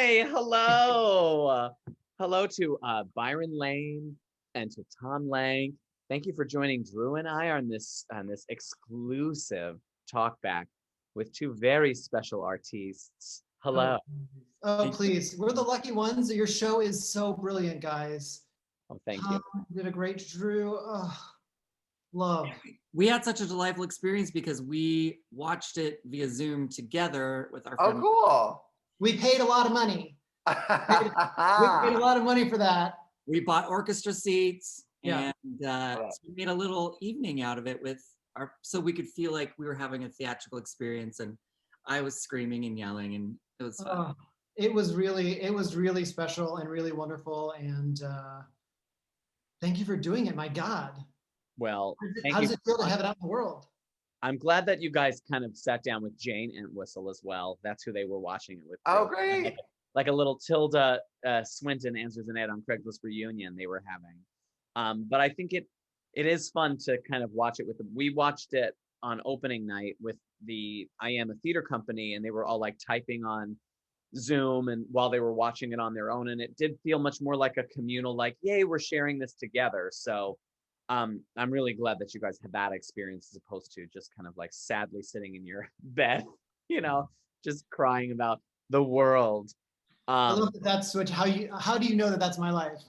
Hi, hello. Hello to Byron Lane and to Tom Lenk. Thank you for joining Drew and I on this exclusive talk back with two very special artists. Oh, Hello. please. We're the lucky ones. Your show is so brilliant, guys. Oh, thank you. Tom did a great Drew. Oh, love. We had such a delightful experience because we watched it via Zoom together with our friend. Oh, cool. We paid a lot of money. We paid a lot of money for that. We bought orchestra seats, Yeah. and so we made a little evening out of it with our, so we could feel like we were having a theatrical experience. And I was screaming and yelling, and it was fun. It was really special and really wonderful. And thank you for doing it. My God. Well, How does it feel to have it out in the world? I'm glad that you guys kind of sat down with Jane Entwistle as well. That's who they were watching it with. Oh, great. Like a little Tilda Swinton answers an ad on Craigslist reunion they were having. But I think it is fun to kind of watch it with them. We watched it on opening night with the I Am a Theater Company, and they were all like typing on Zoom and while they were watching it on their own. And it did feel much more like a communal, like, yay, we're sharing this together. So I'm really glad that you guys had that experience as opposed to just kind of like sadly sitting in your bed, just crying about the world. I love that that's what, how do you know that that's my life?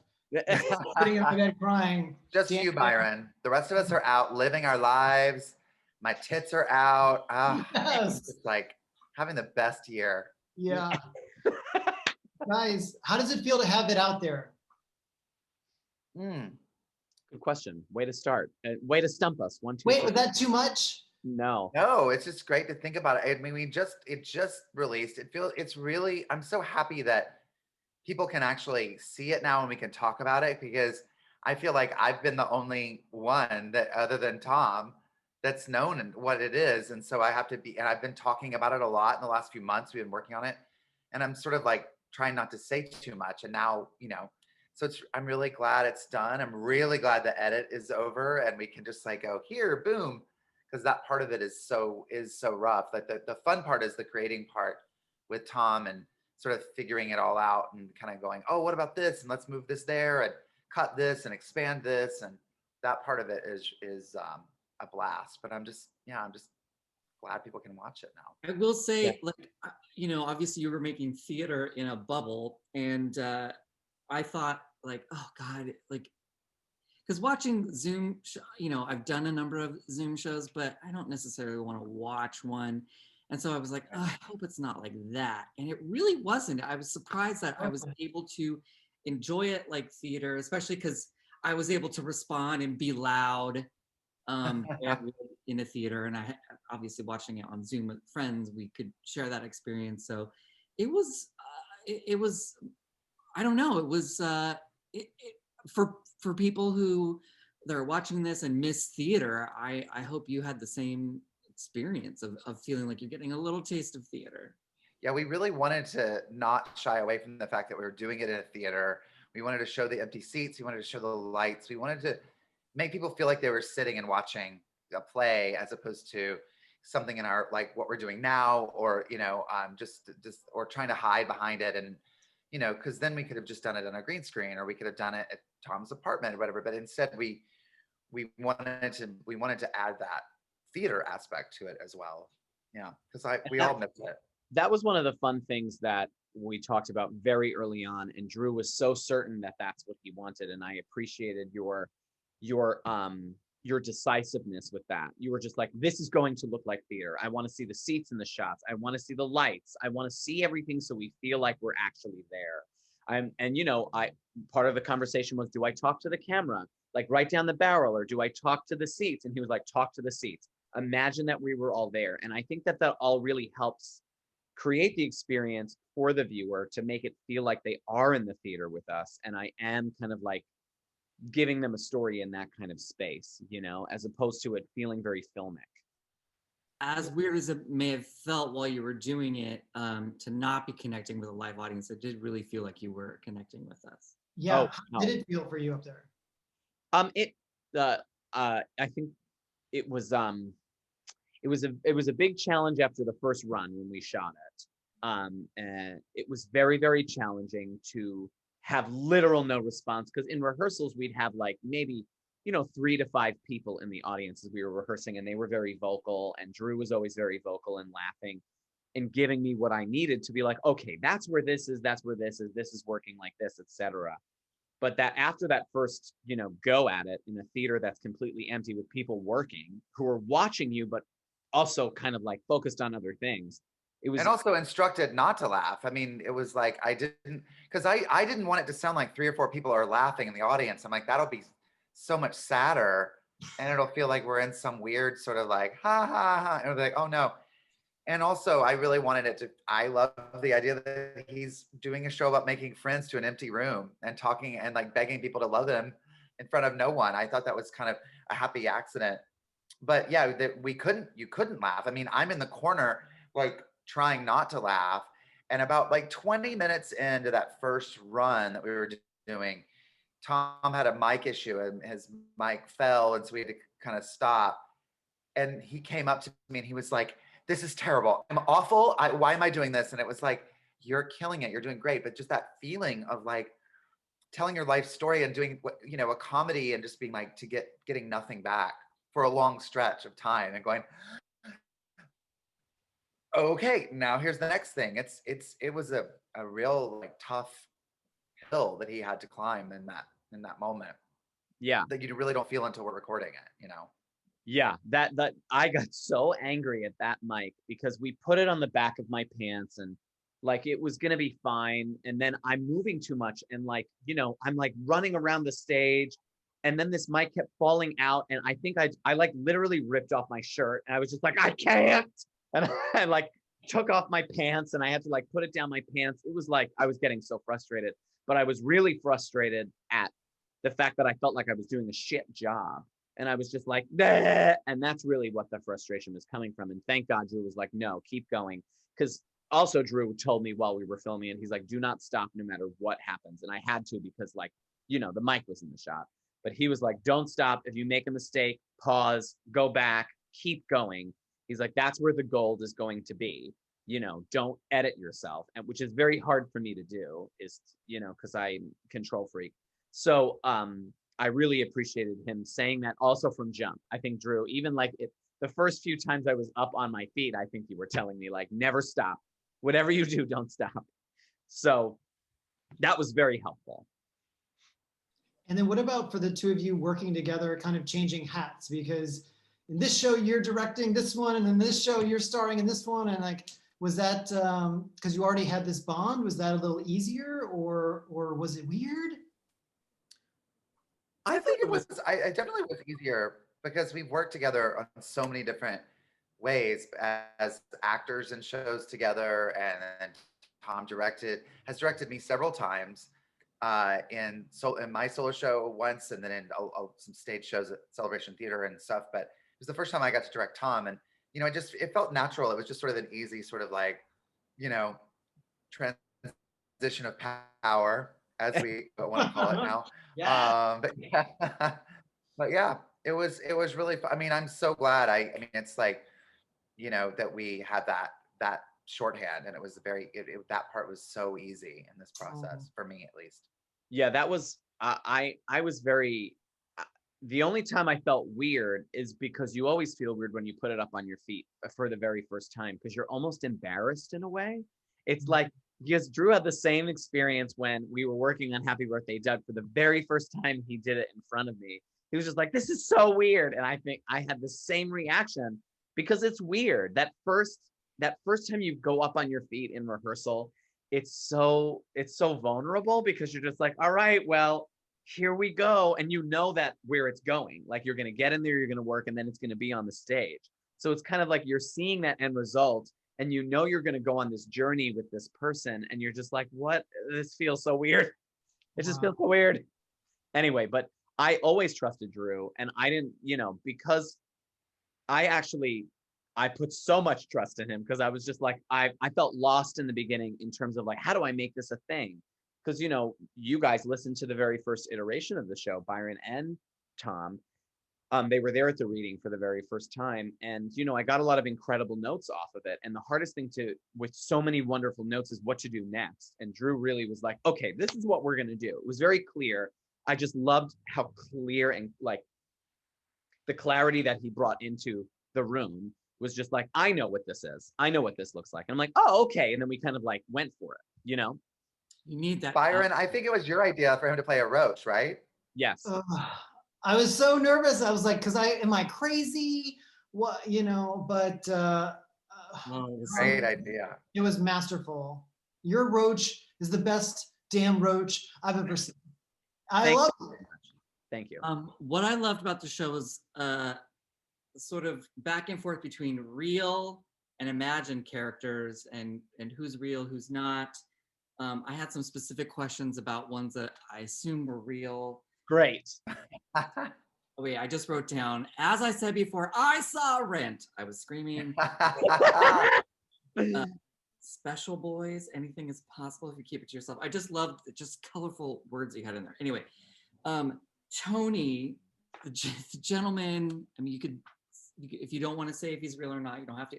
Sitting in my bed crying. Just you, Byron. The rest of us are out living our lives. My tits are out. Yes. It's like having the best year. Yeah. Guys, how does it feel to have it out there? Good question. Way to start. Way to stump us. 1, 2. Wait, 3. was that too much? No. No, it's just great to think about it. I mean, it just released. It's really, I'm so happy that people can actually see it now and we can talk about it, because I feel like I've been the only one that, other than Tom, that's known what it is. And so I have to be, and I've been talking about it a lot in the last few months. We've been working on it, and I'm sort of like trying not to say too much. And now, so I'm really glad it's done. I'm really glad the edit is over and we can just like go here, boom. Because that part of it is so rough. Like the fun part is the creating part with Tom and sort of figuring it all out and kind of going, oh, what about this? And let's move this there and cut this and expand this. And that part of it is a blast. But I'm just glad people can watch it now. I will say, like, obviously you were making theater in a bubble, and I thought, like, oh God, like, because watching Zoom, I've done a number of Zoom shows, but I don't necessarily want to watch one. And so I was like, oh, I hope it's not like that. And it really wasn't. I was surprised that I was able to enjoy it like theater, especially because I was able to respond and be loud in a theater. And I obviously watching it on Zoom with friends, we could share that experience. So it was, I don't know, it was, for people who they're watching this and miss theater, I hope you had the same experience of feeling like you're getting a little taste of theater. Yeah, we really wanted to not shy away from the fact that we were doing it in a theater. We wanted to show the empty seats. We wanted to show the lights. We wanted to make people feel like they were sitting and watching a play as opposed to something in our, like what we're doing now, or, just or trying to hide behind it. And, because then we could have just done it on a green screen, or we could have done it at Tom's apartment or whatever. But instead we wanted to add that theater aspect to it as well. Yeah, because we all missed it. That was one of the fun things that we talked about very early on, and Drew was so certain that that's what he wanted, and I appreciated your decisiveness with that. You were just like, this is going to look like theater. I want to see the seats and the shots. I want to see the lights. I want to see everything so we feel like we're actually there. Part of the conversation was, do I talk to the camera, like right down the barrel, or do I talk to the seats? And he was like, talk to the seats. Imagine that we were all there. And I think that all really helps create the experience for the viewer to make it feel like they are in the theater with us. And I am kind of like giving them a story in that kind of space, as opposed to it feeling very filmic. As weird as it may have felt while you were doing it, to not be connecting with a live audience, it did really feel like you were connecting with us. Yeah. How did it feel for you up there? I think it was a big challenge after the first run when we shot it. And it was very, very challenging to have literal no response, because in rehearsals we'd have like maybe 3 to 5 people in the audience as we were rehearsing, and they were very vocal, and Drew was always very vocal and laughing and giving me what I needed to be like, okay, that's where this is, this is working like this, etc. But that after that first go at it in a theater that's completely empty with people working who are watching you but also kind of like focused on other things, it was And also instructed not to laugh. I mean, it was like because I didn't want it to sound like 3 or 4 people are laughing in the audience. I'm like, that'll be so much sadder, and it'll feel like we're in some weird sort of like ha ha ha, and it'll be like, oh no. And also, I really wanted it to. I love the idea that he's doing a show about making friends to an empty room and talking and like begging people to love him in front of no one. I thought that was kind of a happy accident. But yeah, that you couldn't laugh. I mean, I'm in the corner like trying not to laugh. And about like 20 minutes into that first run that we were doing, Tom had a mic issue and his mic fell. And so we had to kind of stop. And he came up to me and he was like, this is terrible. I'm awful. Why am I doing this? And it was like, you're killing it. You're doing great. But just that feeling of like telling your life story and doing, a comedy and just being like getting nothing back for a long stretch of time and going, okay, now here's the next thing. It was a real like tough hill that he had to climb in that moment yeah. that you really don't feel until we're recording it. Yeah, that I got so angry at that mic because we put it on the back of my pants and like it was gonna be fine, and then I'm moving too much and like I'm like running around the stage, and then this mic kept falling out, and I think I like literally ripped off my shirt, and I was just like, I can't, and I like took off my pants and I had to like put it down my pants. It was like I was getting so frustrated, but I was really frustrated at the fact that I felt like I was doing a shit job. And I was just like, nah! And that's really what the frustration was coming from. And thank God Drew was like, no, keep going. Because also Drew told me while we were filming, and he's like, do not stop no matter what happens. And I had to because like, the mic was in the shot. But he was like, don't stop. If you make a mistake, pause, go back, keep going. He's like, that's where the gold is going to be. Don't edit yourself. And which is very hard for me to do, is, because I'm control freak. So I really appreciated him saying that also from jump. I think Drew, even like the first few times I was up on my feet, I think you were telling me like, never stop. Whatever you do, don't stop. So that was very helpful. And then what about for the two of you working together, kind of changing hats? Because in this show you're directing this one, and in this show you're starring in this one, and like, was that because you already had this bond? Was that a little easier, or was it weird? I think it was. I definitely was easier because we've worked together on so many different ways as actors in shows together, and Tom has directed me several times in my solo show once, and then in some stage shows at Celebration Theater and stuff. But it was the first time I got to direct Tom, and it felt natural. It was just sort of an easy sort of like transition of power, as we want to call it now. Yeah. But yeah, it was really fun. I mean, I'm so glad. I mean, it's like, that we had that shorthand, and it was that part was so easy in this process for me, at least. Yeah, that was I was very. The only time I felt weird is because you always feel weird when you put it up on your feet for the very first time, because you're almost embarrassed in a way. It's like, because Drew had the same experience when we were working on Happy Birthday Doug. For the very first time he did it in front of me, he was just like, this is so weird. And I think I had the same reaction because it's weird. That first time you go up on your feet in rehearsal, it's so vulnerable because you're just like, all right, well, here we go. And that where it's going, like you're going to get in there, you're going to work, and then it's going to be on the stage. So it's kind of like you're seeing that end result, and you're going to go on this journey with this person, and you're just like, what? This feels so weird. It just feels so weird. Anyway, but I always trusted Drew, and I didn't, because I put so much trust in him, because I was just like, I felt lost in the beginning in terms of like, how do I make this a thing? Because, you guys listened to the very first iteration of the show, Byron and Tom, They were there at the reading for the very first time. And, you know, I got a lot of incredible notes off of it. And the hardest thing with so many wonderful notes is what to do next. And Drew really was like, okay, this is what we're going to do. It was very clear. I just loved how clear and like the clarity that he brought into the room was just like, I know what this is. I know what this looks like. And I'm like, oh, okay. And then we kind of like went for it, you know? You need that. Byron, I think it was your idea for him to play a roach, right? Yes. I was so nervous. I was like, am I crazy? What, you know, but Great idea. it was masterful. Your roach is the best damn roach I've ever seen. I love it. Thank you. What I loved about the show was sort of back and forth between real and imagined characters and who's real, who's not. I had some specific questions about ones that I assume were real. Great. Oh, wait, I just wrote down, as I said before, I saw Rent. I was screaming. Special boys, anything is possible if you keep it to yourself. I just loved the just colorful words you had in there. Anyway, Tony, the gentleman, I mean, you could, if you don't want to say if he's real or not, you don't have to.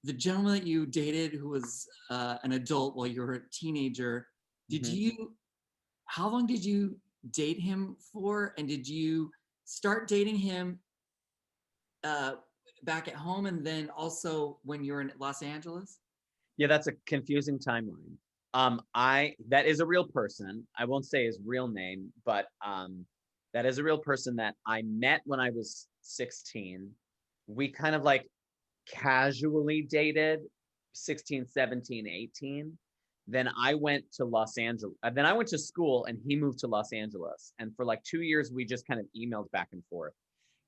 The gentleman that you dated who was an adult while you were a teenager, how long did you date him for? And did you start dating him back at home and then also when you were in Los Angeles? Yeah, that's a confusing timeline. That is a real person. I won't say his real name, but that is a real person that I met when I was 16. We kind of like casually dated 16, 17, 18. Then I went to Los Angeles. Then I went to school and he moved to Los Angeles. And for like 2 years, we just kind of emailed back and forth.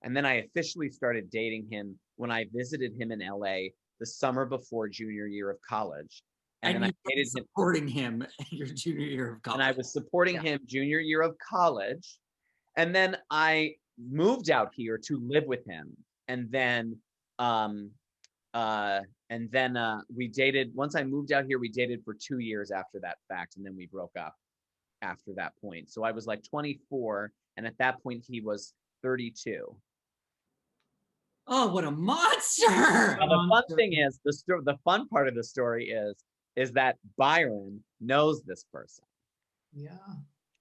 And then I officially started dating him when I visited him in LA the summer before junior year of college. And then I dated him, supporting him your junior year of college. and I was supporting him junior year of college. And then I moved out here to live with him. And then we dated. Once I moved out here, we dated for 2 years after that fact, and then we broke up after that point. So I was like 24, and at that point he was 32. Oh, what a monster! Now, the fun thing is, the fun part of the story is that Byron knows this person. Yeah.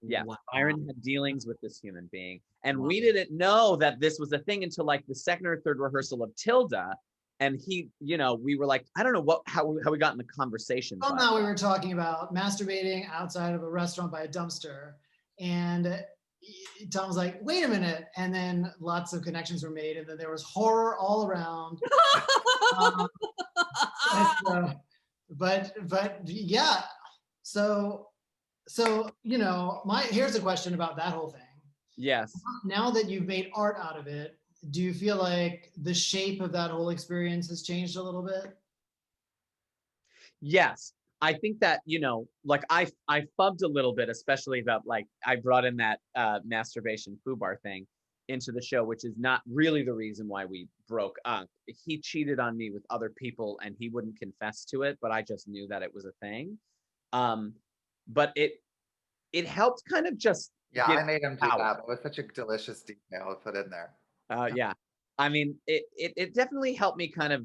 Yeah, Wow. Byron had dealings with this human being, and we didn't know that this was a thing until like the second or third rehearsal of Tilda. And he, you know, we were like, I don't know how we got in the conversation. Somehow we were talking about masturbating outside of a restaurant by a dumpster, and Tom was like, wait a minute. And then lots of connections were made, and then there was horror all around. But yeah, so you know, here's a question about that whole thing. Yes. Now that you've made art out of it, do you feel like the shape of that whole experience has changed a little bit? Yes. I think that, you know, like I fubbed a little bit, especially about like I brought in that masturbation foobar thing into the show, which is not really the reason why we broke up. He cheated on me with other people and he wouldn't confess to it, but I just knew that it was a thing. But it helped kind of just I made him do that. It was such a delicious detail to put in there. Yeah. I mean, it definitely helped me kind of,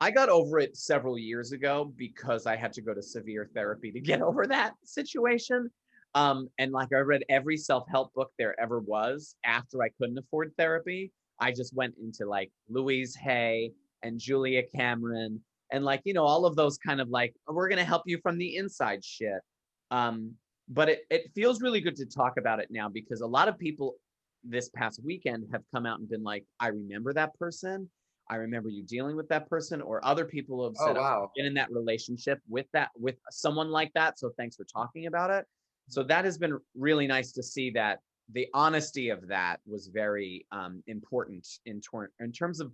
I got over it several years ago because I had to go to severe therapy to get over that situation. And like I read every self-help book there ever was after I couldn't afford therapy. I just went into like Louise Hay and Julia Cameron and like, you know, all of those kind of like, we're going to help you from the inside shit. But it feels really good to talk about it now because a lot of people this past weekend have come out and been like, I remember that person. I remember you dealing with that person, or other people have said, I've been in that relationship with someone like that. So thanks for talking about it. So that has been really nice to see that the honesty of that was very important in terms of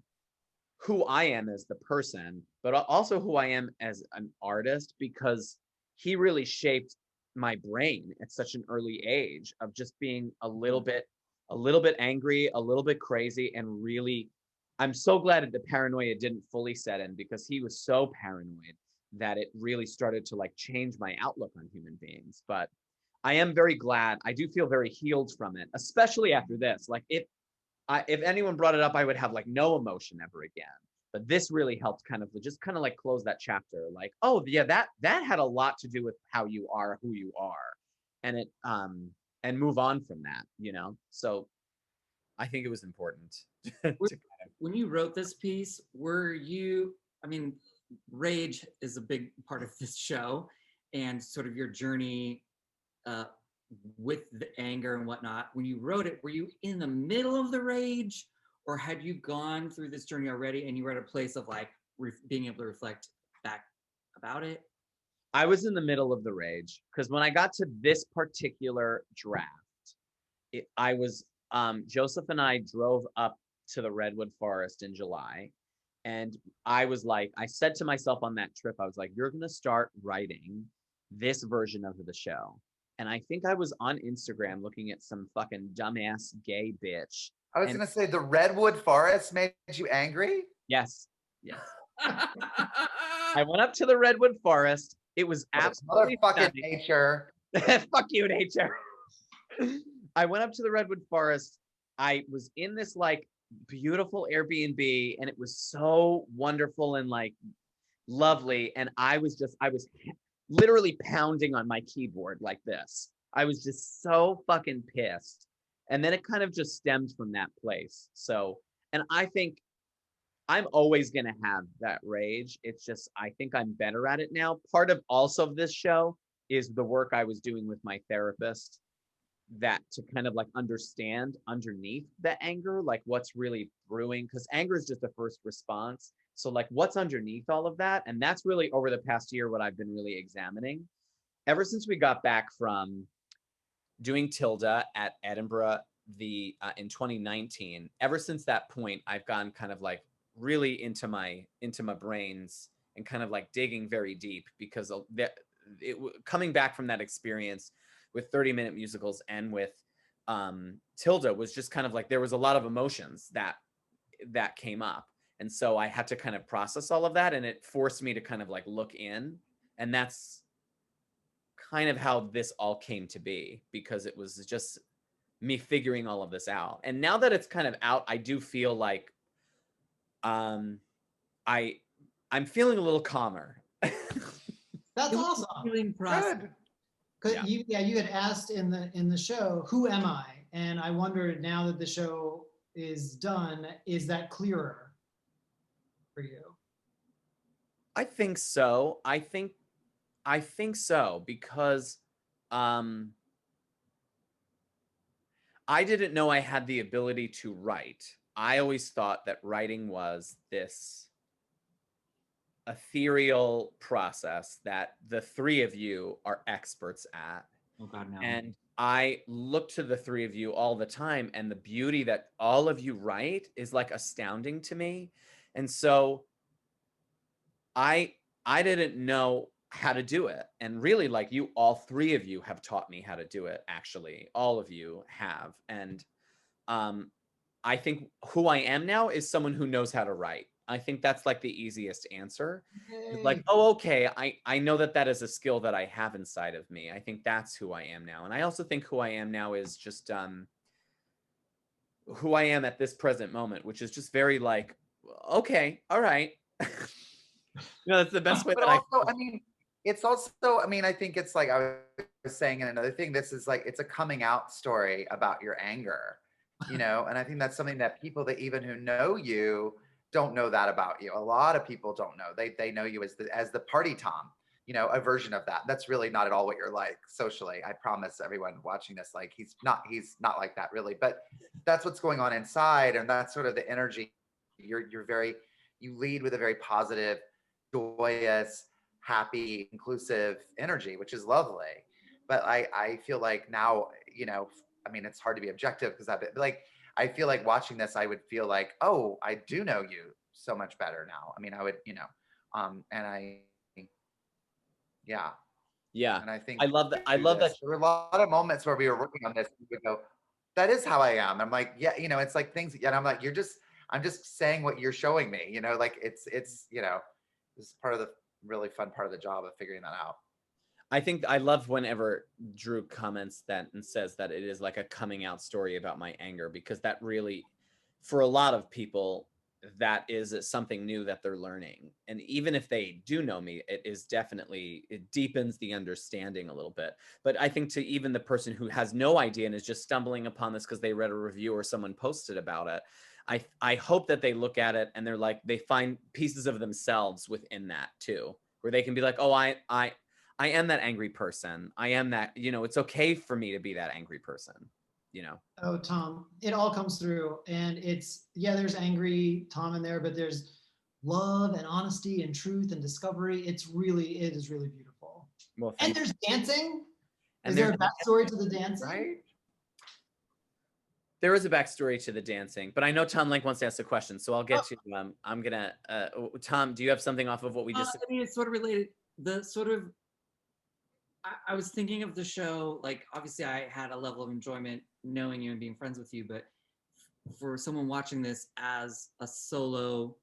who I am as the person, but also who I am as an artist, because he really shaped my brain at such an early age of just being a little bit angry, a little bit crazy, and really, I'm so glad that the paranoia didn't fully set in because he was so paranoid that it really started to like change my outlook on human beings. But I am very glad. I do feel very healed from it, especially after this. Like if anyone brought it up, I would have like no emotion ever again. But this really helped kind of just kind of like close that chapter. Like, oh yeah, that had a lot to do with how you are, who you are, and it and move on from that, you know. So I think it was important to When kind of. when you wrote this piece, were you, I mean, rage is a big part of this show and sort of your journey uh, with the anger and whatnot. When you wrote it, were you in the middle of the rage or had you gone through this journey already and you were at a place of like being able to reflect back about it? I was in the middle of the rage because when I got to this particular draft, I was Joseph and I drove up to the redwood forest in July, and I was like, I said to myself on that trip, I was like, you're gonna start writing this version of the show. And I think I was on Instagram looking at some fucking dumbass gay bitch. I was And gonna say the redwood forest made you angry. yes, yes. I went up to the redwood forest. It was absolutely Motherfucking stunning. nature. Fuck you, nature. I went up to the redwood forest. I was in this like beautiful Airbnb, and it was so wonderful and like lovely. And I was literally pounding on my keyboard like this. I was just so fucking pissed. And then it kind of just stemmed from that place. So, and I think I'm always going to have that rage. It's just, I think I'm better at it now. Part of also this show is the work I was doing with my therapist, that to kind of like understand underneath the anger, like what's really brewing, because anger is just the first response. So like what's underneath all of that? And that's really over the past year what I've been really examining. Ever since we got back from doing Tilda at Edinburgh in 2019, ever since that point, I've gone kind of like really into my brains and kind of like digging very deep, because coming back from that experience with 30-minute musicals and with Tilda was just kind of like there was a lot of emotions that came up. And so I had to kind of process all of that, and it forced me to kind of like look in. And that's kind of how this all came to be, because it was just me figuring all of this out. And now that it's kind of out, I do feel like I'm feeling a little calmer. That's awesome. Healing process. Good. 'Cause Yeah. you had asked in the show, who am I? And I wondered, now that the show is done, is that clearer for you? I think so. I think so, because I didn't know I had the ability to write. I always thought that writing was this ethereal process that the three of you are experts at. Oh God, no. And I look to the three of you all the time, and the beauty that all of you write is like astounding to me. And so I didn't know how to do it. And really, like, you, all three of you have taught me how to do it, actually. All of you have. And I think who I am now is someone who knows how to write. I think that's like the easiest answer. It's like, Yay. oh, okay, I know that is a skill that I have inside of me. I think that's who I am now. And I also think who I am now is just who I am at this present moment, which is just very like, okay, all right. That's the best way But that I also, I mean, it's also, I mean, I think it's like I was saying in another thing, this is like, it's a coming out story about your anger, you know? And I think that's something that people that even who know you don't know that about you. A lot of people don't know. They know you as the party Tom, you know, a version of that. That's really not at all what you're like socially. I promise everyone watching this, like he's not like that really, but that's what's going on inside. And that's sort of the energy. You lead with a very positive, joyous, happy, inclusive energy, which is lovely. But I feel like now, you know, I mean, it's hard to be objective because I feel like watching this, I would feel like, oh, I do know you so much better now. I mean, I would, you know, yeah. yeah. And I think I love that. I through love that. this, there were a lot of moments where we were working on this. And we would go, that is how I am. I'm like, yeah, you know, it's like things, and I'm like, I'm just saying what you're showing me, you know, like it's, you know, this is part of the really fun part of the job of figuring that out. I think I love whenever Drew comments that and says that it is like a coming out story about my anger, because that really for a lot of people, that is something new that they're learning. And even if they do know me, it deepens the understanding a little bit. But I think to even the person who has no idea and is just stumbling upon this because they read a review or someone posted about it, I hope that they look at it and they're like, they find pieces of themselves within that too, where they can be like, oh, I am that angry person. I am that, it's okay for me to be that angry person, Oh, Tom, it all comes through. And it's, yeah, there's angry Tom in there, but there's love and honesty and truth and discovery. It is really beautiful. Well, And there's dancing. And Is there a there's backstory to the dancing? right? There is a backstory to the dancing, but I know Tom Lenk wants to ask a question, so I'll get to I'm gonna Tom, do you have something off of what we just I mean, it's sort of related. The sort of I was thinking of the show, like obviously I had a level of enjoyment knowing you and being friends with you, but for someone watching this as a solo,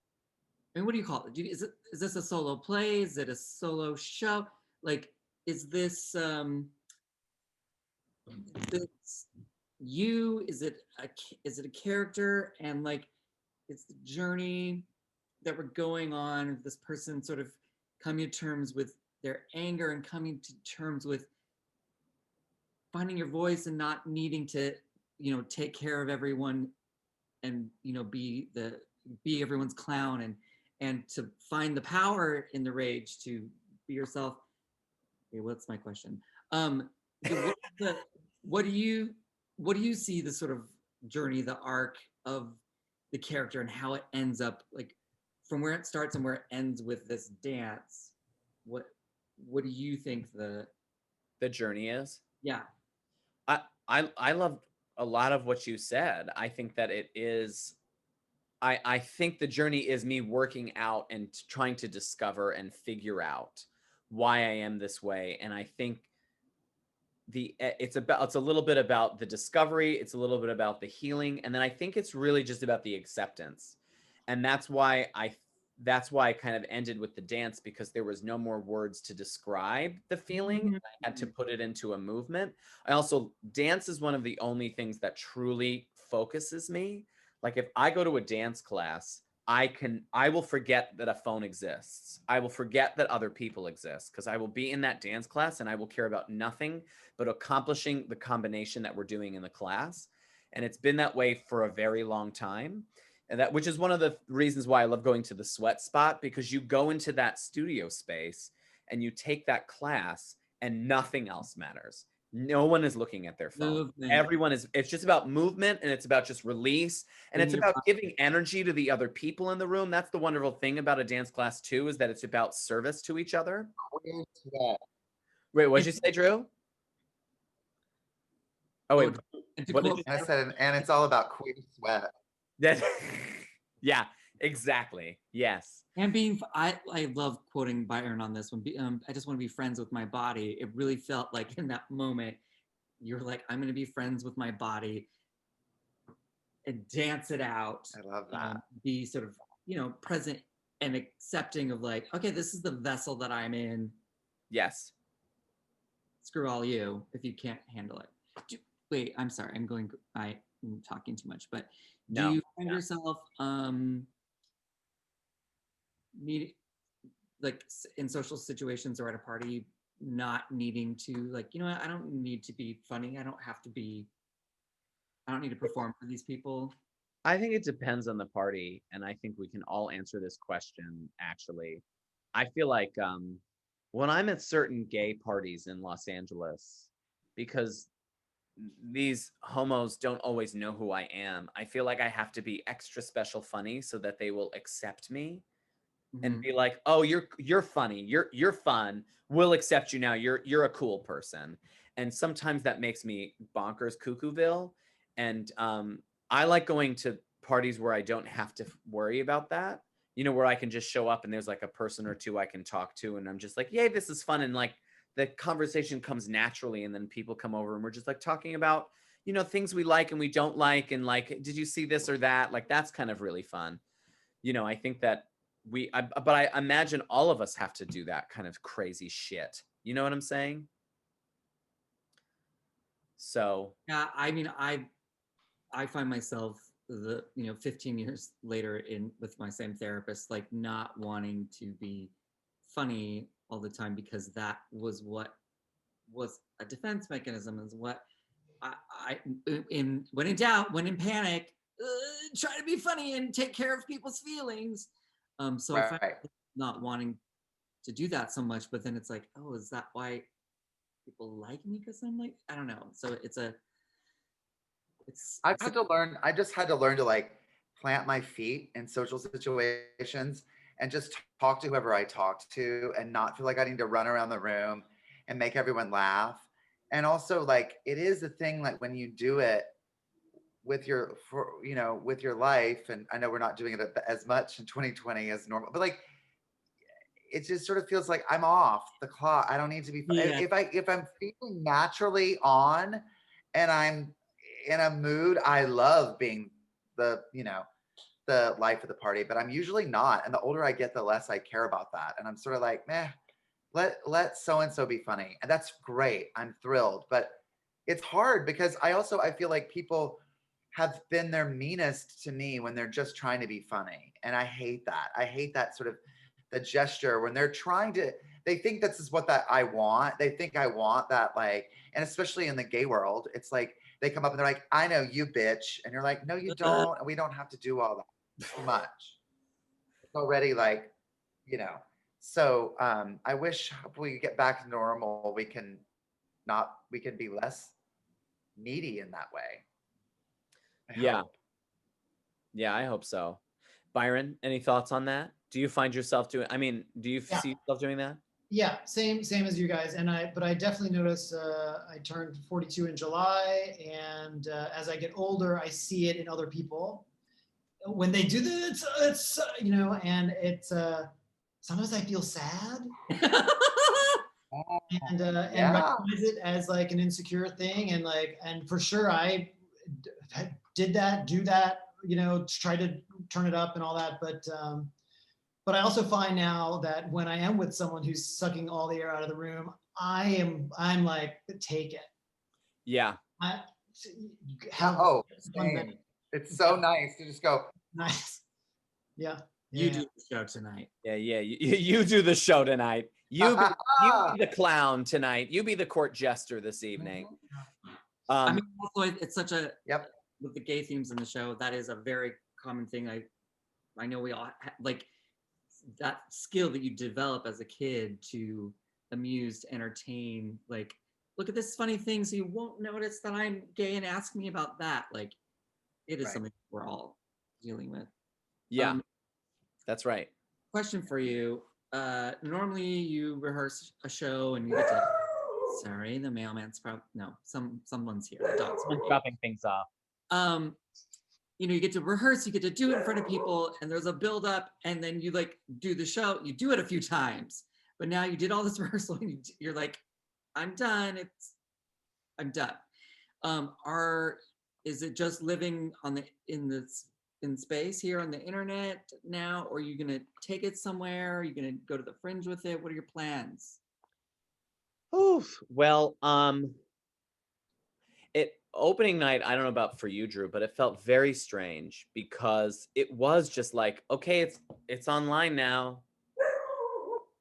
I mean, what do you call it? Is this a solo play? Is it a solo show? Like, is this you? Is it a character? And like, it's the journey that we're going on. This person sort of coming to terms with their anger and coming to terms with finding your voice and not needing to, take care of everyone and, be everyone's clown and to find the power in the rage to be yourself. Okay, what's my question? What do you see the sort of journey, the arc of the character and how it ends up, like from where it starts and where it ends with this dance? What do you think the journey is? Yeah. I love a lot of what you said. I think that it is I think the journey is me working out and trying to discover and figure out why I am this way. And I think it's a little bit about the discovery, it's a little bit about the healing, and then I think it's really just about the acceptance. And that's why I kind of ended with the dance, because there was no more words to describe the feeling. I had to put it into a movement. Dance is one of the only things that truly focuses me. Like if I go to a dance class, I will forget that a phone exists. I will forget that other people exist, because I will be in that dance class and I will care about nothing but accomplishing the combination that we're doing in the class. And it's been that way for a very long time. And which is one of the reasons why I love going to the Sweat Spot, because you go into that studio space and you take that class and nothing else matters. No one is looking at their phone. Movement. It's just about movement, and it's about just release, and it's about giving energy to the other people in the room. That's the wonderful thing about a dance class too, is that it's about service to each other. Wait, what'd you say, Drew? Oh, wait. What did you I said, and it's all about queer sweat. Yeah, exactly. Yes. And I love quoting Byron on this one. I just want to be friends with my body. It really felt like in that moment, you're like, I'm going to be friends with my body and dance it out. I love that. Be sort of, present and accepting of like, okay, this is the vessel that I'm in. Yes. Screw all you if you can't handle it. Wait, I'm sorry. I'm talking too much, but do you find yourself like in social situations or at a party not needing to, like, I don't need to be funny. I don't need to perform for these people? I think it depends on the party, and I think we can all answer this question, actually. I feel like when I'm at certain gay parties in Los Angeles, because these homos don't always know who I am, I feel like I have to be extra special funny so that they will accept me and be like, oh, you're funny, you're fun, we'll accept you now, you're a cool person. And sometimes that makes me bonkers cuckooville. And I like going to parties where I don't have to worry about that, where I can just show up and there's like a person or two I can talk to, and I'm just like, yay, this is fun. And like the conversation comes naturally, and then people come over and we're just like talking about, things we like and we don't like, and like, did you see this or that? Like, that's kind of really fun. I think that but I imagine all of us have to do that kind of crazy shit. You know what I'm saying? So yeah, I mean, I find myself the 15 years later in with my same therapist, like not wanting to be funny all the time because that was what was a defense mechanism, is what I when in doubt, when in panic, try to be funny and take care of people's feelings. So I find Right. not wanting to do that so much, but then it's like, oh, is that why people like me? Because I'm like, I don't know. So I've had to learn, I just had to learn to like plant my feet in social situations and just talk to whoever I talk to and not feel like I need to run around the room and make everyone laugh. And also like it is a thing like when you do it with your with your life, and I know we're not doing it as much in 2020 as normal, but like it just sort of feels like I'm off the clock. I don't need to be Yeah. if I'm feeling naturally on and I'm in a mood, I love being the, the life of the party, but I'm usually not. And the older I get, the less I care about that. And I'm sort of like, meh, let so and so be funny. And that's great. I'm thrilled. But it's hard because I feel like people have been their meanest to me when they're just trying to be funny. And I hate that. I hate that sort of the gesture when they're trying to, they think this is what that I want. They think I want that, like, and especially in the gay world, it's like they come up and they're like, I know you, bitch. And you're like, no, you don't. And we don't have to do all that too much. It's already like, you know. So I wish if we get back to normal, we can be less needy in that way. I Yeah. hope. Yeah, I hope so. Byron, any thoughts on that? Do you find yourself doing, I mean, do you Yeah. see yourself doing that? Yeah, same as you guys. But I definitely notice I turned 42 in July, and as I get older, I see it in other people when they do this. It's and it's sometimes I feel sad and Yeah. recognize it as like an insecure thing, and for sure I did that, do that, try to turn it up and all that, but I also find now that when I am with someone who's sucking all the air out of the room, I'm like, take it. Yeah. Have Oh, fun. same. It's so nice to just go. Nice. Yeah. You Yeah. do the show tonight. Yeah. You do the show tonight. You be the clown tonight. You be the court jester this evening. I mean, also it's such a Yep. with the gay themes in the show. That is a very common thing. I know we all like that skill that you develop as a kid to amuse, to entertain. Like, look at this funny thing, so you won't notice that I'm gay and ask me about that. Like, it is Right. something we're all dealing with. Yeah, that's right. Question for you. Normally you rehearse a show and you get to, sorry, the mailman's probably, no, someone's here. The dog's barking. Dropping things off. You get to rehearse, you get to do it in front of people, and there's a build up, and then you like do the show, you do it a few times, but now you did all this rehearsal and you're like, I'm done. I'm done. Is it just living in space here on the internet now, or are you gonna take it somewhere? Are you gonna go to the Fringe with it? What are your plans? Oof. Well, opening night, I don't know about for you, Drew, but it felt very strange because it was just like, okay, it's online now.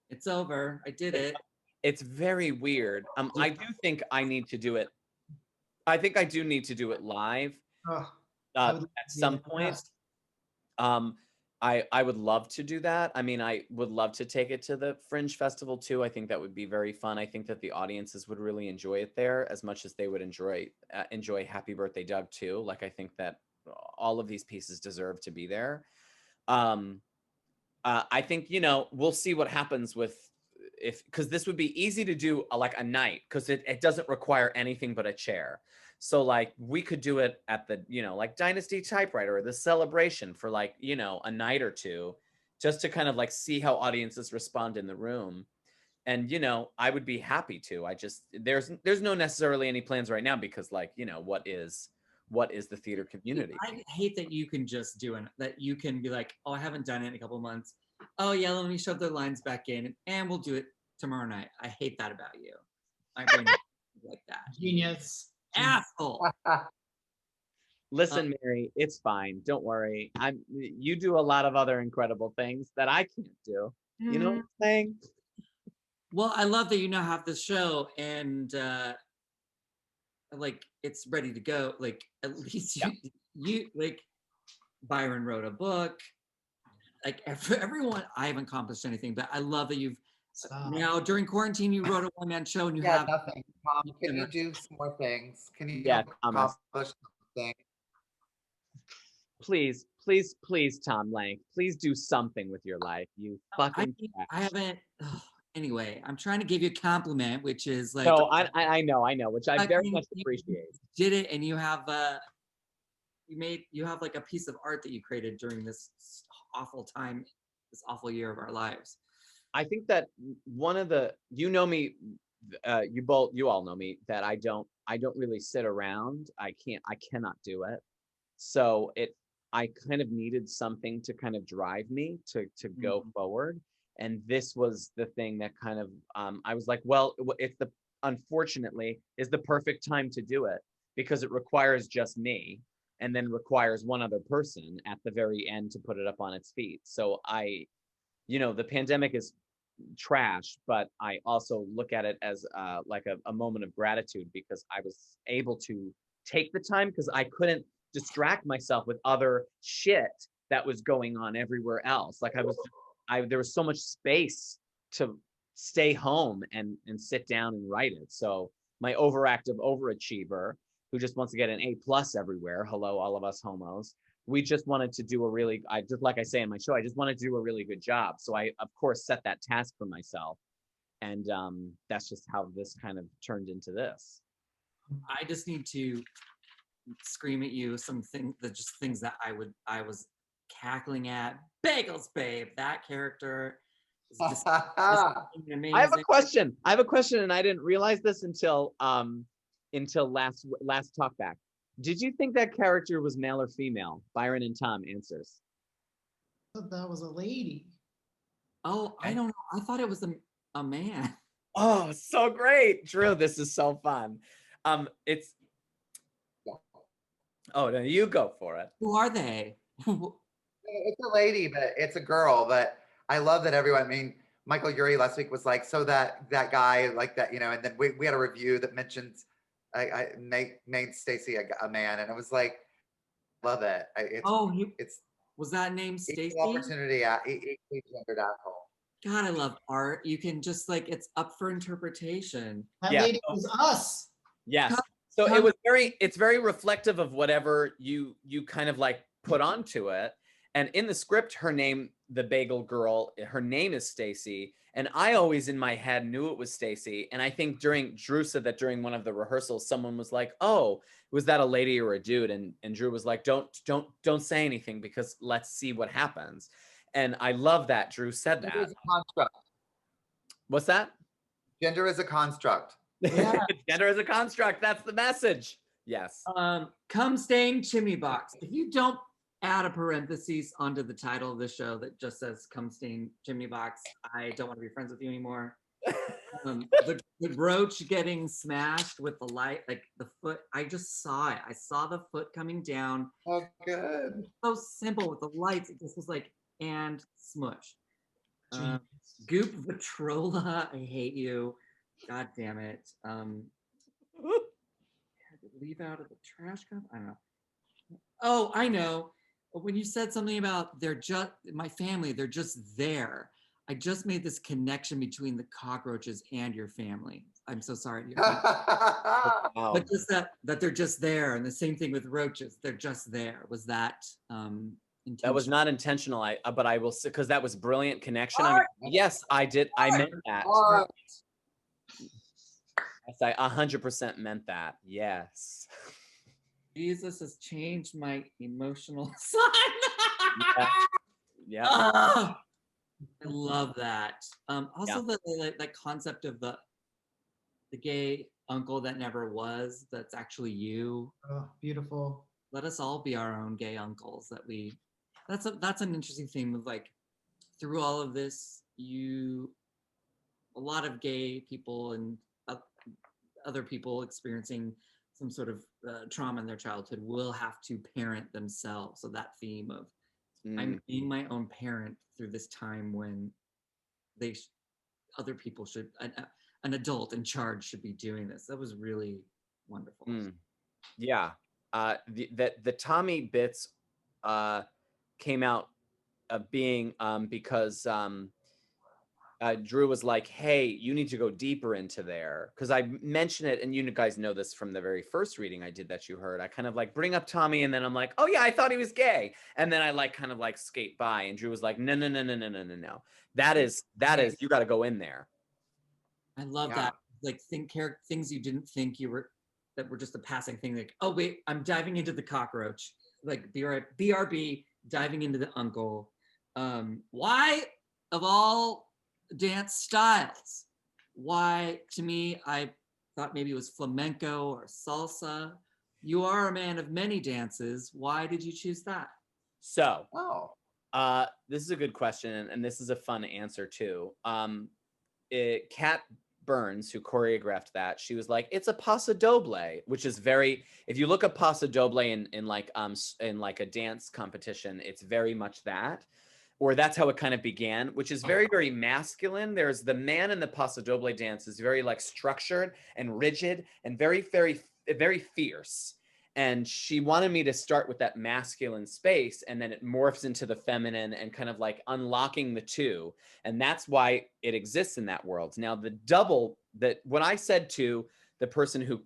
It's over. I did it. It's very weird. I do think I need to do it. I think I do need to do it live at some point. I would love to do that. I mean, I would love to take it to the Fringe Festival too. I think that would be very fun. I think that the audiences would really enjoy it there as much as they would enjoy Happy Birthday Doug too. Like, I think that all of these pieces deserve to be there. I think, we'll see what happens because this would be easy to do like a night because it doesn't require anything but a chair. So like we could do it at the, like Dynasty Typewriter or the Celebration for like, a night or two, just to kind of like see how audiences respond in the room. And, I would be happy to. There's no necessarily any plans right now because like, what is the theater community? I hate that you can just that you can be like, oh, I haven't done it in a couple months. Oh yeah, let me shove the lines back in and we'll do it tomorrow night. I hate that about you. My brain like that. Genius. Asshole. Listen, Mary, it's fine. Don't worry. You do a lot of other incredible things that I can't do. You know what I'm saying? Well, I love that you now have this show and like it's ready to go. Like at least you like Byron wrote a book. Like everyone, I haven't accomplished anything, but I love that you've now during quarantine you wrote a one-man show and you Yeah, have nothing. Tom, can you do some more things? Can you Yeah, Thomas. accomplish something? Please, please, please, Tom Lenk, please do something with your life. You fucking. I haven't. Anyway, I'm trying to give you a compliment, which is like No, I know, which I very much you appreciate. did it, and you have you have like a piece of art that you created during this awful time, this awful year of our lives. I think that one of the, you know me, you all know me, that I don't really sit around. I cannot do it. So I kind of needed something to kind of drive me to go forward. And this was the thing that kind of, I was like, well, unfortunately is the perfect time to do it, because it requires just me and then requires one other person at the very end to put it up on its feet. So the pandemic is trash, but I also look at it as like a moment of gratitude, because I was able to take the time, because I couldn't distract myself with other shit that was going on everywhere else. Like there was so much space to stay home and sit down and write it. So my overactive overachiever, who just wants to get an A+ everywhere, hello, all of us homos, we just wanted to do like I say in my show, I just wanted to do a really good job. So I, of course, set that task for myself. And that's just how this kind of turned into this. I just need to scream at you some things that I was cackling at. Bagels, babe, that charter is just amazing. I have a question, and I didn't realize this until last talkback. Did you think that character was male or female? Byron and Tom answers. I thought that was a lady. Oh, I don't know. I thought it was a man. Oh, so great, Drew. This is so fun. It's. Oh, no, you go for it. Who are they? It's a lady, but it's a girl. But I love that everyone. I mean, Michael Urie last week was like, so that guy like that, and then we had a review that mentions I made Stacey a man, and it was like, love it. It's was that name Stacey? Opportunity, gendered asshole. God, I love art. You can just like, it's up for interpretation. That lady was us. Yes. So it's very reflective of whatever you kind of like put onto it. And in the script, her name, the bagel girl, her name is Stacey. And I always in my head knew it was Stacey. And I think Drew said that during one of the rehearsals, someone was like, oh, was that a lady or a dude? And Drew was like, don't say anything, because let's see what happens. And I love that Drew said that. Gender is a construct. What's that? Gender is a construct. Yeah. Gender is a construct. That's the message. Yes. Cum stain chimney box. If you don't add a parentheses onto the title of the show that just says cum stain chimney box, I don't want to be friends with you anymore. The roach getting smashed with the light, like the foot, I just saw it. I saw the foot coming down. Oh, good. So simple with the lights. It just was like, and smush. Goop Vitrola, I hate you. God damn it. Leave out of the trash cup? I don't know. Oh, I know. When you said something about my family, they're just there. I just made this connection between the cockroaches and your family. I'm so sorry. Wow. But just that they're just there. And the same thing with roaches. They're just there. Was that that was not intentional. But I will say, because that was brilliant connection. I mean, yes, I did. I meant that. Yes, I 100% meant that. Yes. Jesus has changed my emotional side. Yeah. I love that. Also, the concept of the gay uncle that never was, that's actually you. Oh, beautiful. Let us all be our own gay uncles. That's an interesting theme of like, through all of this, a lot of gay people and other people experiencing some sort of trauma in their childhood will have to parent themselves. So that theme of I'm being my own parent through this time when other people should, an adult in charge should be doing this. That was really wonderful. Yeah. The Tommy bits came out of being because Drew was like, hey, you need to go deeper into there. Because I mentioned it, and you guys know this from the very first reading I did that you heard. I kind of like bring up Tommy, and then I'm like, oh yeah, I thought he was gay. And then I like kind of like skate by, and Drew was like, no. That is, you got to go in there. I love that. Like things you didn't think that were just a passing thing. Like, oh wait, I'm diving into the cockroach. Like BRB, diving into the uncle. Why of all dance styles, why to me I thought maybe it was flamenco or salsa. You are a man of many dances. Why did you choose that? So this is a good question, and this is a fun answer too. Kat Burns, who choreographed that, she was like, it's a paso doble, which is very, if you look at paso doble in like a dance competition, it's very much that. Or that's how it kind of began, which is very, very masculine. There's the man in the paso doble dance is very like structured and rigid and very, very, very fierce. And she wanted me to start with that masculine space, and then it morphs into the feminine and kind of like unlocking the two. And that's why it exists in that world. Now, the double that when I said to the person who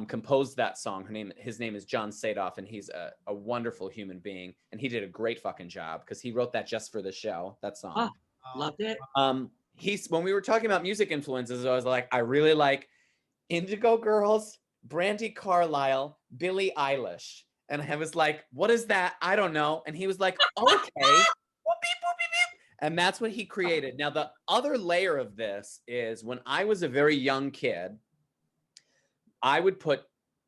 composed that song, his name is John Sadoff, and he's a wonderful human being, and he did a great fucking job because he wrote that just for the show, that song. Loved it. When we were talking about music influences, I was like, I really like Indigo Girls, Brandy Carlisle, Billie Eilish. And I was like, what is that? I don't know. And he was like, okay. And that's what he created. Now, the other layer of this is when I was a very young kid, I would put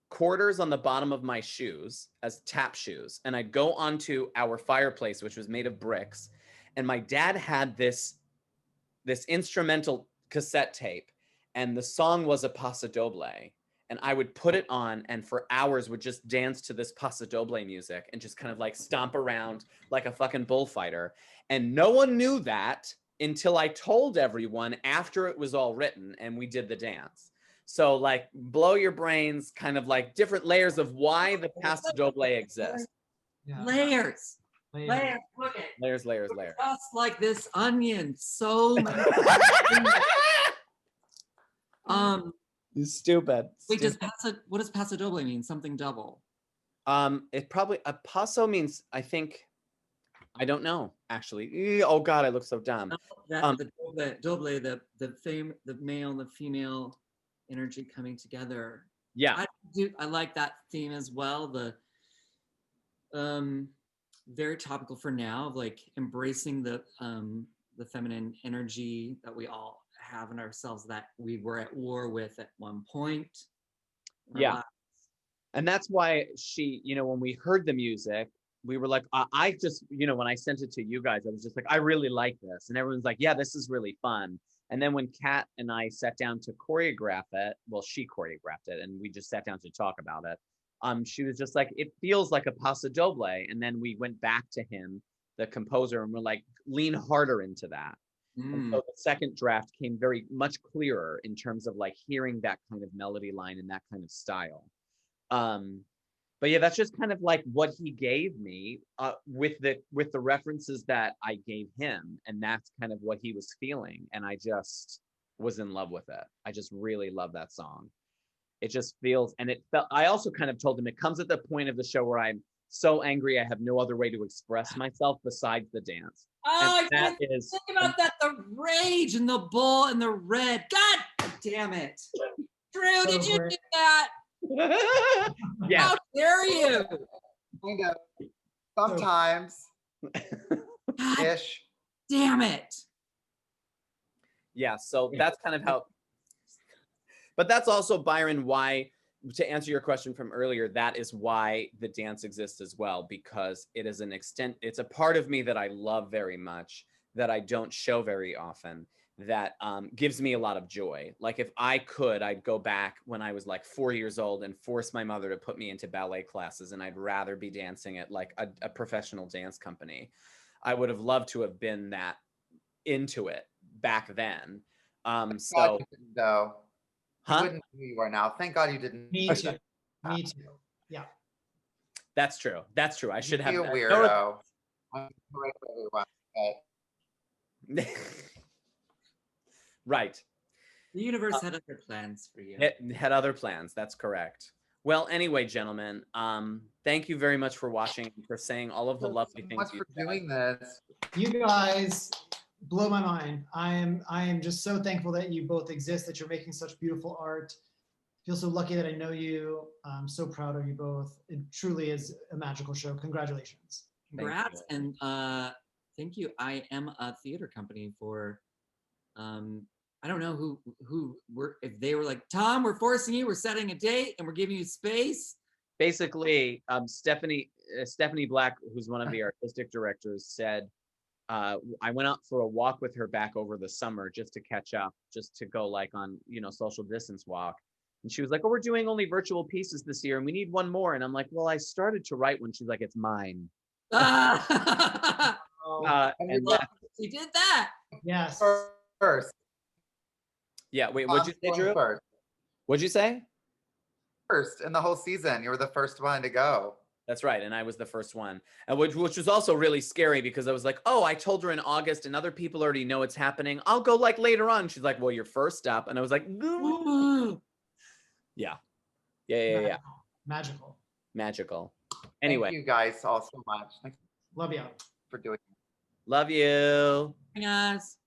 quarters on the bottom of my shoes as tap shoes. And I'd go onto our fireplace, which was made of bricks. And my dad had this instrumental cassette tape. And the song was a paso doble. And I would put it on and for hours would just dance to this paso doble music and just kind of like stomp around like a fucking bullfighter. And no one knew that until I told everyone after it was all written and we did the dance. So like blow your brains, kind of like different layers of why the paso doble exists. Yeah. Layers. Look at Layers. just like this onion. So many. You're stupid. Wait, what does paso doble mean? Something double. It probably a paso means, I think, I don't know actually. Oh God, I look so dumb. The doble, the male and the female energy coming together. Yeah, I like that theme as well. The very topical for now, of like embracing the feminine energy that we all have in ourselves that we were at war with at one point. Yeah. And that's why she, when we heard the music, we were like, I just, when I sent it to you guys, I was just like, I really like this. And everyone's like, yeah, this is really fun. And then when Kat and I sat down to choreograph it, well, she choreographed it and we just sat down to talk about it. She was just like, it feels like a paso doble. And then we went back to him, the composer, and we're like, lean harder into that. And so the second draft came very much clearer in terms of like hearing that kind of melody line and that kind of style. But yeah, that's just kind of like what he gave me with the references that I gave him, and that's kind of what he was feeling, and I just was in love with it. I just really love that song. It just feels, and it felt. I also kind of told him it comes at the point of the show where I'm so angry I have no other way to express myself besides the dance. Oh, think about that, the rage and the bull and the red. God damn it. Drew, did you do that? Yeah. How dare you? I know. Sometimes. Ish. Damn it. Yeah, so that's kind of how, but that's also, Byron, why, to answer your question from earlier, that is why the dance exists as well, because it is it's a part of me that I love very much, that I don't show very often, that gives me a lot of joy. Like if I could, I'd go back when I was like 4 years old and force my mother to put me into ballet classes, and I'd rather be dancing at like a professional dance company. I would have loved to have been that into it back then. God So, you didn't, though. You huh? wouldn't be who you are now. Thank God you didn't. Me too. Me too. Yeah. That's true. That's true. I should You'd have. be a No, weirdo. I'm sorry for everyone, but right. The universe had other plans for you. It had other plans. That's correct. Well, anyway, gentlemen, thank you very much for watching and for saying all of the lovely so things. much for doing this. You guys blow my mind. I am just so thankful that you both exist, that you're making such beautiful art. Feel so lucky that I know you. I'm so proud of you both. It truly is a magical show. Congratulations. Congrats, and thank you. I am a theater company for I don't know who were, if they were like, Tom, we're forcing you, we're setting a date and we're giving you space. Basically, Stephanie Black, who's one of the artistic directors, said, I went out for a walk with her back over the summer just to catch up, just to go like on, social distance walk. And she was like, oh, we're doing only virtual pieces this year and we need one more. And I'm like, well, I started to write one. She's like, it's mine. And She did that. Yes. First. Yeah, wait, what'd you say, Drew? First. What'd you say? First in the whole season. You were the first one to go. That's right. And I was the first one. And which was also really scary because I was like, oh, I told her in August and other people already know it's happening. I'll go like later on. She's like, well, you're first up. And I was like, yeah. Magical. Magical. Anyway. Thank you guys all so much. Thanks Love you. for doing it. Love you. Hey guys.